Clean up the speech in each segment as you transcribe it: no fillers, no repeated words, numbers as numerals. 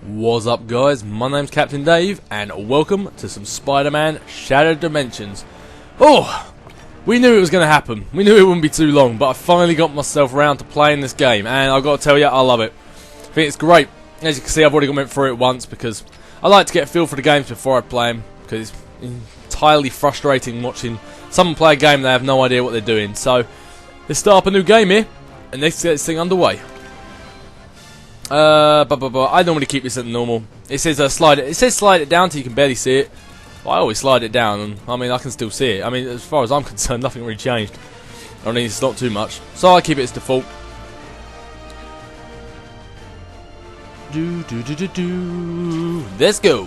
What's up, guys? My name's Captain Dave, and welcome to some Spider-Man Shattered Dimensions. Oh! We knew it was going to happen. We knew it wouldn't be too long, but I finally got myself around to playing this game, and I've got to tell you, I love it. I think it's great. As you can see, I've already went through it once, because I like to get a feel for the games before I play them, because it's entirely frustrating watching someone play a game and they have no idea what they're doing. So, let's start up a new game here, and let's get this thing underway. I normally keep this at normal. It says slide it down till you can barely see it. Well, I always slide it down, and I mean I can still see it. I mean, as far as I'm concerned, nothing really changed. I mean, it's not too much, so I keep it as default. Let's go.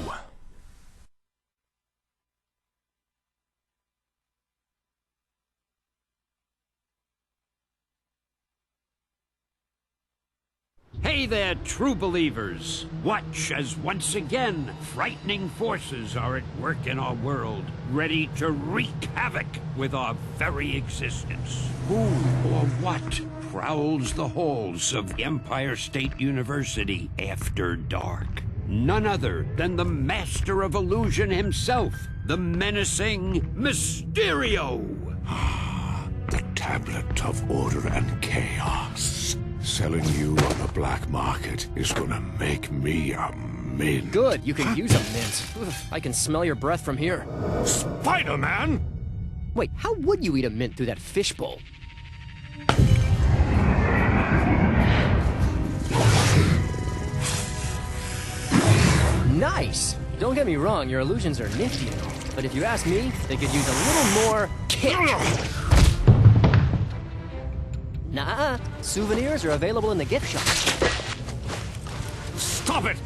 Hey there, true believers! Watch as once again frightening forces are at work in our world, ready to wreak havoc with our very existence. Who or what prowls the halls of Empire State University after dark? None other than the master of illusion himself, the menacing Mysterio! The Tablet of Order and Chaos. Selling you on the black market is gonna make me a mint. Good, you can use a mint. I can smell your breath from here. Spider-Man? Wait, how would you eat a mint through that fishbowl? Nice! Don't get me wrong, your illusions are nifty and all, but if you ask me, they could use a little more kick. Nah, souvenirs are available in the gift shop. Stop it!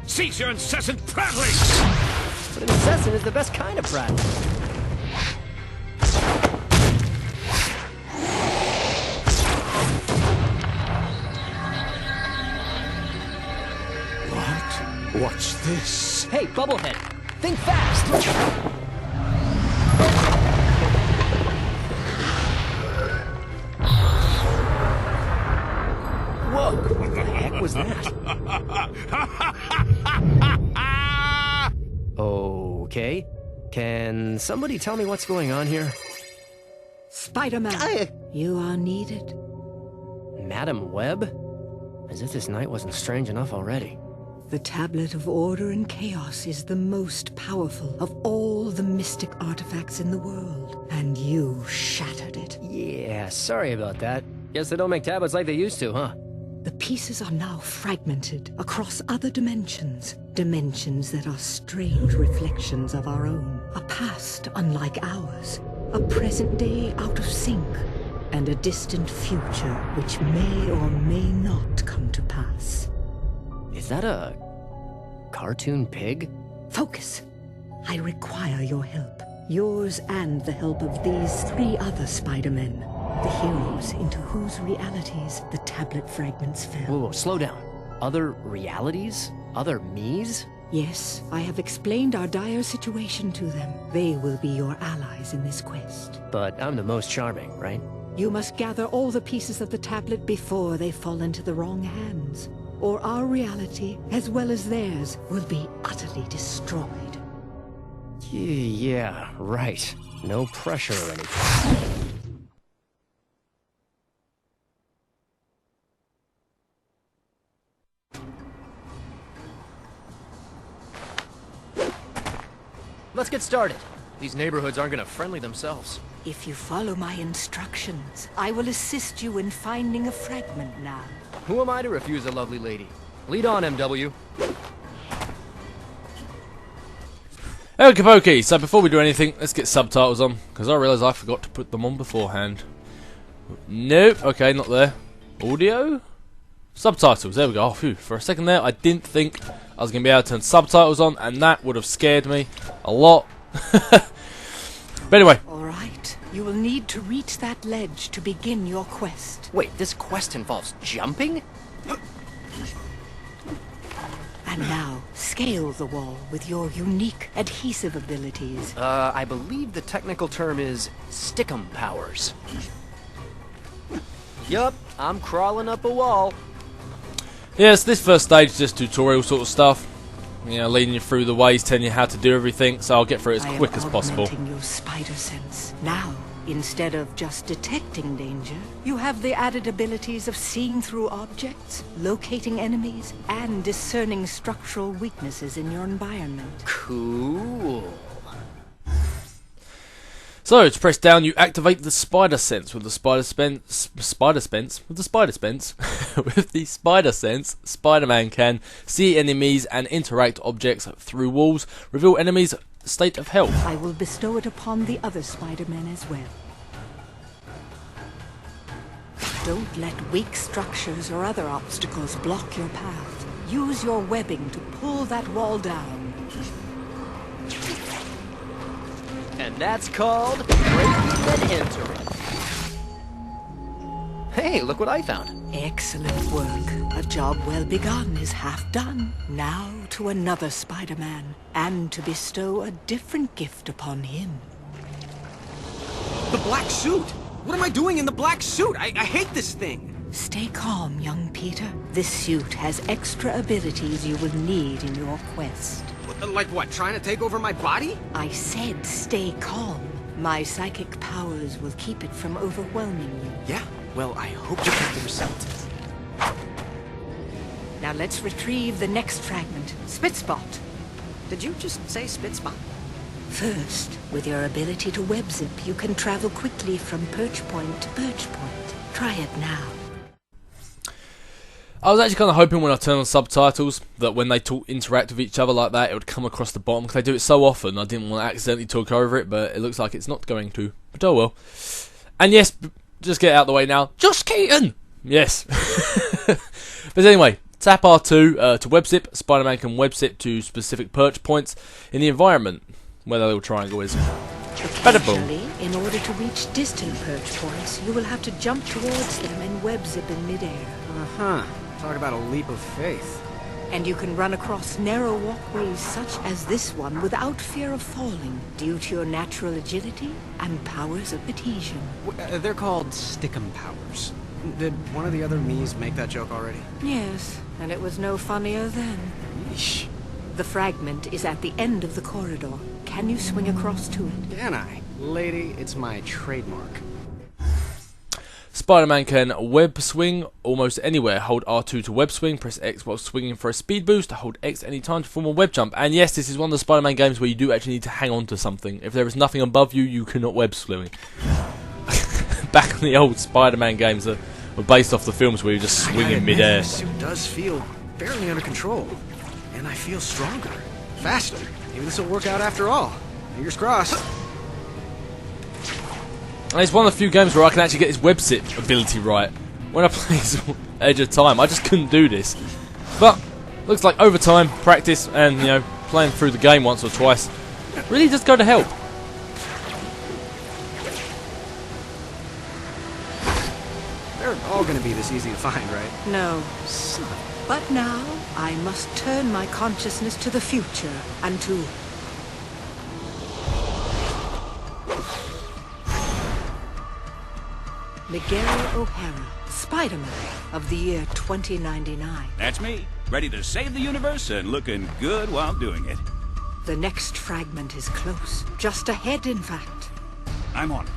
Cease your incessant prattling! But an incessant is the best kind of prattling. What? What's this? Hey, Bubblehead, think fast! Whoa, what the heck was that? Okay, can somebody tell me what's going on here? Spider-Man, you are needed. Madam Web? As if this night wasn't strange enough already. The Tablet of Order and Chaos is the most powerful of all the mystic artifacts in the world, and you shattered it. Yeah, sorry about that. Guess they don't make tablets like they used to, huh? The pieces are now fragmented across other dimensions. Dimensions that are strange reflections of our own. A past unlike ours. A present day out of sync. And a distant future which may or may not come to pass. Is that a cartoon pig? Focus. I require your help. Yours and the help of these 3 other Spider-Men. The heroes into whose realities the tablet fragments fell. Whoa, slow down. Other realities? Other me's? Yes, I have explained our dire situation to them. They will be your allies in this quest. But I'm the most charming, right? You must gather all the pieces of the tablet before they fall into the wrong hands. Or our reality, as well as theirs, will be utterly destroyed. Yeah, right. No pressure or anything. Let's get started. These neighborhoods aren't gonna friendly themselves. If you follow my instructions, I will assist you in finding a fragment now. Who am I to refuse a lovely lady? Lead on, MW. Okay, so before we do anything, let's get subtitles on, because I realise I forgot to put them on beforehand. Nope, okay, not there. Audio? Subtitles, there we go. Oh, phew. For a second there, I didn't think I was going to be able to turn subtitles on, and that would have scared me a lot. But anyway. Alright, you will need to reach that ledge to begin your quest. Wait, this quest involves jumping? And now, scale the wall with your unique adhesive abilities. I believe the technical term is stickum powers. Yup, I'm crawling up a wall. Yes, this first stage is just tutorial sort of stuff. You know, leading you through the ways, telling you how to do everything, so I'll get through it as quick as possible. I am augmenting your spider sense. Now, instead of just detecting danger, you have the added abilities of seeing through objects, locating enemies, and discerning structural weaknesses in your environment. Cool. So, to press down, you activate the spider sense. With the spider sense, Spider-Man can see enemies and interact objects through walls, reveal enemies' state of health. I will bestow it upon the other Spider-Men as well. Don't let weak structures or other obstacles block your path. Use your webbing to pull that wall down. And that's called breaking and entering. Hey, look what I found. Excellent work. A job well begun is half done. Now to another Spider-Man, and to bestow a different gift upon him. The black suit! What am I doing in the black suit? I hate this thing! Stay calm, young Peter. This suit has extra abilities you will need in your quest. Like what, trying to take over my body? I said stay calm. My psychic powers will keep it from overwhelming you. Yeah, well, I hope you get the result. Now let's retrieve the next fragment, Spitspot. Did you just say Spitspot? First, with your ability to web zip, you can travel quickly from perch point to perch point. Try it now. I was actually kind of hoping when I turned on subtitles that when they interact with each other like that, it would come across the bottom, because they do it so often. I didn't want to accidentally talk over it, but it looks like it's not going to. But oh well. And yes, just get out of the way now. Josh Keaton! Yes. But anyway, tap R2 to web zip. Spider-Man can web zip to specific perch points in the environment where the little triangle is. Bada boom. Occasionally, in order to reach distant perch points, you will have to jump towards them and web zip in midair. Uh-huh. Talk about a leap of faith. And you can run across narrow walkways such as this one without fear of falling, due to your natural agility and powers of adhesion. They're called stickum powers. Did one of the other me's make that joke already? Yes, and it was no funnier then. Yeesh. The fragment is at the end of the corridor. Can you swing across to it? Can I? Lady, it's my trademark. Spider-Man can web swing almost anywhere. Hold R2 to web swing, press X while swinging for a speed boost, hold X any time to form a web jump. And yes, this is one of the Spider-Man games where you do actually need to hang on to something. If there is nothing above you, you cannot web swing. Back in the old Spider-Man games that were based off the films where you just swing in midair. The suit does feel fairly under control. And I feel stronger. Faster. Maybe this will work out after all. Fingers crossed. And it's one of the few games where I can actually get this web zip ability right. When I play Edge of Time, I just couldn't do this. But looks like over time, practice, and you know, playing through the game once or twice really does go to help. They're all gonna be this easy to find, right? No. Son. But now, I must turn my consciousness to the future and to... Miguel O'Hara, Spider-Man of the year 2099. That's me, ready to save the universe and looking good while doing it. The next fragment is close. Just ahead, in fact. I'm on it.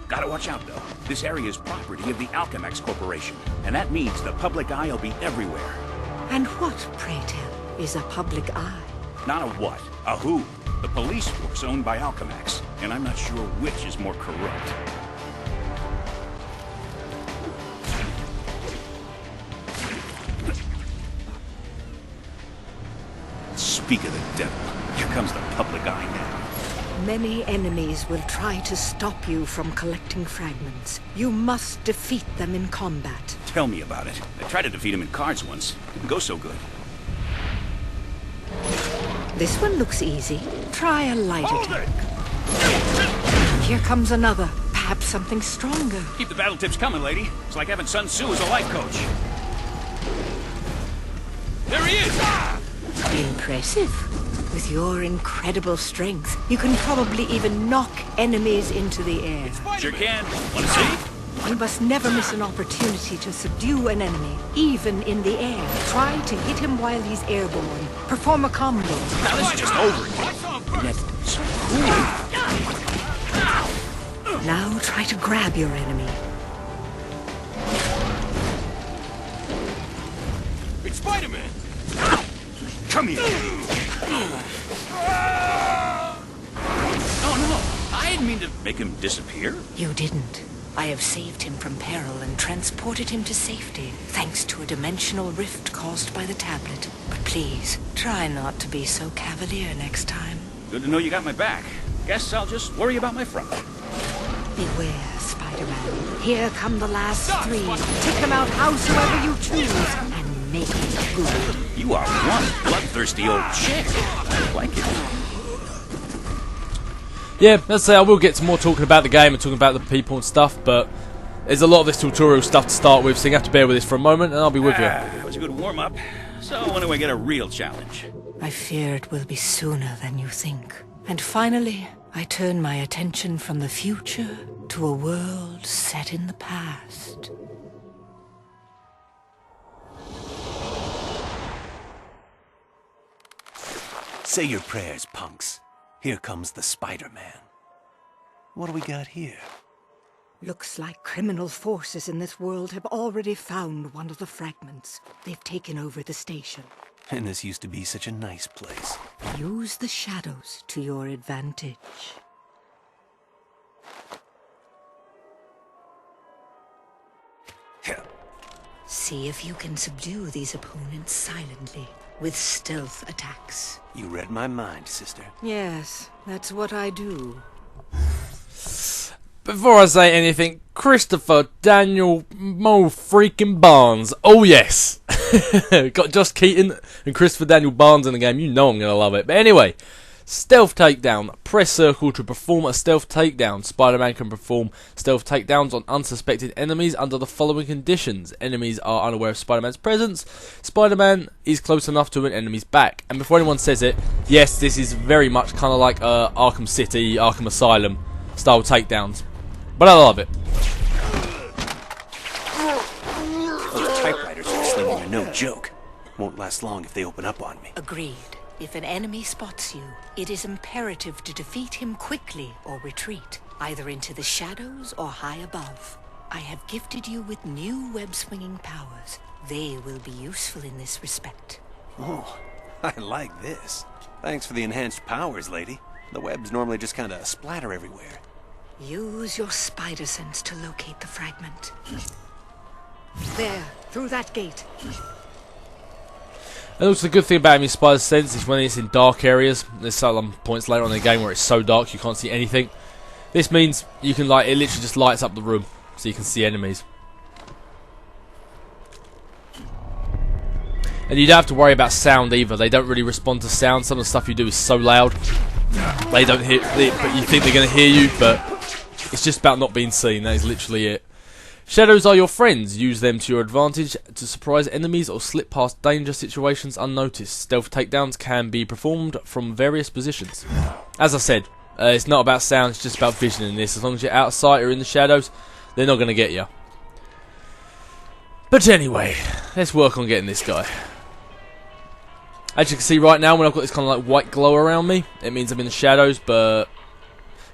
Gotta watch out, though. This area is property of the Alchemax Corporation, and that means the public eye will be everywhere. And what, pray tell, is a public eye? Not a what, a who. The police force owned by Alchemax, and I'm not sure which is more corrupt. Speak of the devil, here comes the public eye now. Many enemies will try to stop you from collecting fragments. You must defeat them in combat. Tell me about it. I tried to defeat him in cards once. Didn't go so good. This one looks easy. Try a light Hold attack. it! Here comes another. Perhaps something stronger. Keep the battle tips coming, lady. It's like having Sun Tzu as a life coach. There he is! Ah! Impressive. With your incredible strength, you can probably even knock enemies into the air. Sure can. Wanna see? You must never miss an opportunity to subdue an enemy, even in the air. Try to hit him while he's airborne. Perform a combo. Now this is just over again. And yet, so cool. Now try to grab your enemy. It's Spider-Man! Come here! Oh no! I didn't mean to make him disappear. You didn't. I have saved him from peril and transported him to safety, thanks to a dimensional rift caused by the tablet. But please, try not to be so cavalier next time. Good to know you got my back. Guess I'll just worry about my front. Beware, Spider-Man. Here come the last three. Take them out howsoever you choose, and make it good. You are one bloodthirsty old chick. I like it. Yeah, let's say I will get to more talking about the game and talking about the people and stuff, but there's a lot of this tutorial stuff to start with, so you have to bear with this for a moment, and I'll be with you. It was a good warm-up. So when do I get a real challenge? I fear it will be sooner than you think. And finally, I turn my attention from the future to a world set in the past. Say your prayers, punks. Here comes the Spider-Man. What do we got here? Looks like criminal forces in this world have already found one of the fragments. They've taken over the station. And this used to be such a nice place. Use the shadows to your advantage. See if you can subdue these opponents silently, with stealth attacks. You read my mind, sister. Yes, that's what I do. Before I say anything, Christopher Daniel Mo freaking Barnes. Oh yes! Got Josh Keaton and Christopher Daniel Barnes in the game. You know I'm going to love it. But anyway, stealth takedown. Press circle to perform a stealth takedown. Spider-Man can perform stealth takedowns on unsuspected enemies under the following conditions. Enemies are unaware of Spider-Man's presence. Spider-Man is close enough to an enemy's back. And before anyone says it, yes, this is very much kind of like Arkham City, Arkham Asylum style takedowns. But I love it. Those typewriters you're slinging are no joke. Won't last long if they open up on me. Agreed. If an enemy spots you, it is imperative to defeat him quickly or retreat, either into the shadows or high above. I have gifted you with new web-swinging powers. They will be useful in this respect. Oh, I like this. Thanks for the enhanced powers, lady. The webs normally just kind of splatter everywhere. Use your spider sense to locate the fragment. There, through that gate. And also the good thing about having spider sense is when it's in dark areas, there's some points later on in the game where it's so dark you can't see anything. This means you can it literally just lights up the room so you can see enemies. And you don't have to worry about sound either. They don't really respond to sound. Some of the stuff you do is so loud they don't hear it, but you think they're going to hear you, but it's just about not being seen. That is literally it. Shadows are your friends. Use them to your advantage to surprise enemies or slip past danger situations unnoticed. Stealth takedowns can be performed from various positions. As I said, it's not about sound, it's just about vision in this. As long as you're out of sight or in the shadows, they're not going to get you. But anyway, let's work on getting this guy. As you can see right now, when I've got this kind of like white glow around me, it means I'm in the shadows, but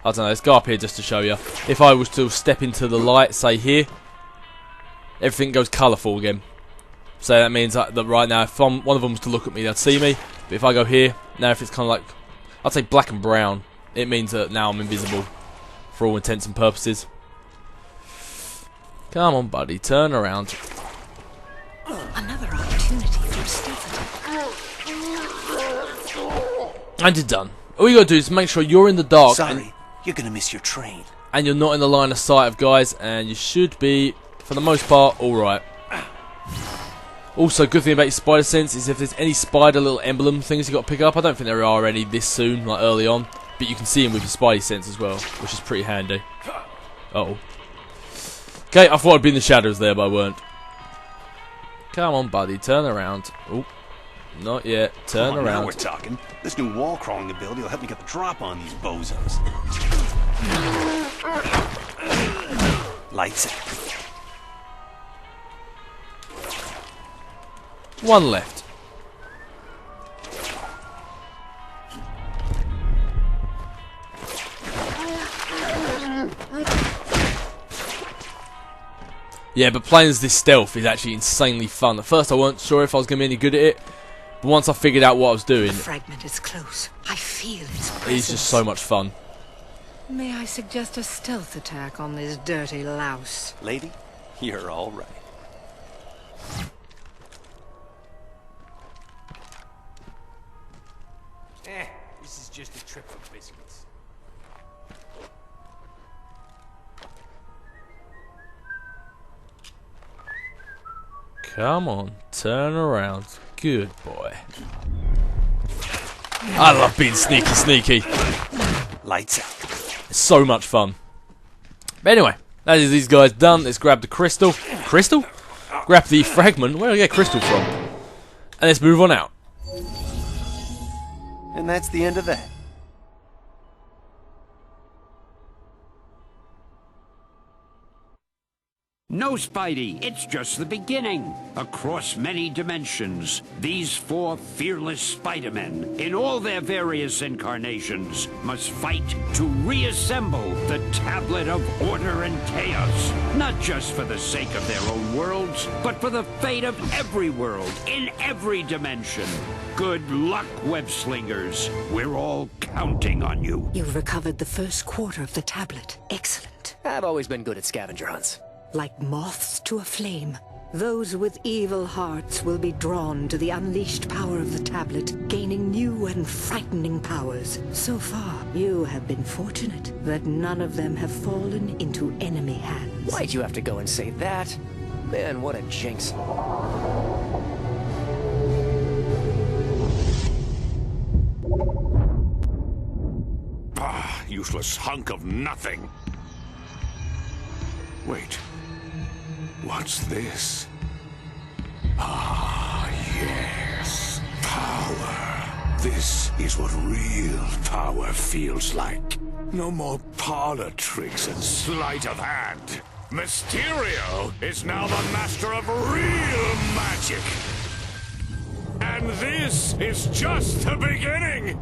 I don't know, let's go up here just to show you. If I was to step into the light, say here, everything goes colourful again. So that means that right now, if one of them was to look at me, they'd see me. But if I go here, now if it's kind of like, I'd say black and brown, it means that now I'm invisible for all intents and purposes. Come on, buddy, turn around. Another opportunity for a stealth attack. And you're done. All you gotta do is make sure you're in the dark. Sorry, you're gonna miss your train. And you're not in the line of sight of guys, and you should be, for the most part, alright. Also, good thing about your spider sense is if there's any spider little emblem things you got to pick up. I don't think there are any this soon, like early on, but you can see them with your spidey sense as well, which is pretty handy. Uh-oh. Okay, I thought I'd be in the shadows there, but I weren't. Come on, buddy, turn around. Oh, not yet. Turn around. Now we're talking. This new wall crawling ability will help me get the drop on these bozos. Lights out. One left. Yeah, but playing as this stealth is actually insanely fun. At first I weren't sure if I was going to be any good at it, but once I figured out what I was doing, The fragment is close. I feel its presence. it's just so much fun. May I suggest a stealth attack on this dirty louse? Lady, you're all right. This is just a trip for biscuits. Come on, turn around. Good boy. I love being sneaky. Lights out. It's so much fun. But anyway, that is these guys done. Let's grab the crystal. Crystal? Grab the fragment. Where do I get crystal from? And let's move on out. And that's the end of that. No, Spidey, it's just the beginning. Across many dimensions, these 4 fearless Spider-Men, in all their various incarnations, must fight to reassemble the Tablet of Order and Chaos. Not just for the sake of their own worlds, but for the fate of every world, in every dimension. Good luck, web-slingers. We're all counting on you. You've recovered the first quarter of the tablet. Excellent. I've always been good at scavenger hunts. Like moths to a flame, those with evil hearts will be drawn to the unleashed power of the tablet, gaining new and frightening powers. So far, you have been fortunate that none of them have fallen into enemy hands. Why'd you have to go and say that? Man, what a jinx. Ah, useless hunk of nothing. Wait. What's this? Ah, yes. Power. This is what real power feels like. No more parlor tricks and sleight of hand. Mysterio is now the master of real magic. And this is just the beginning.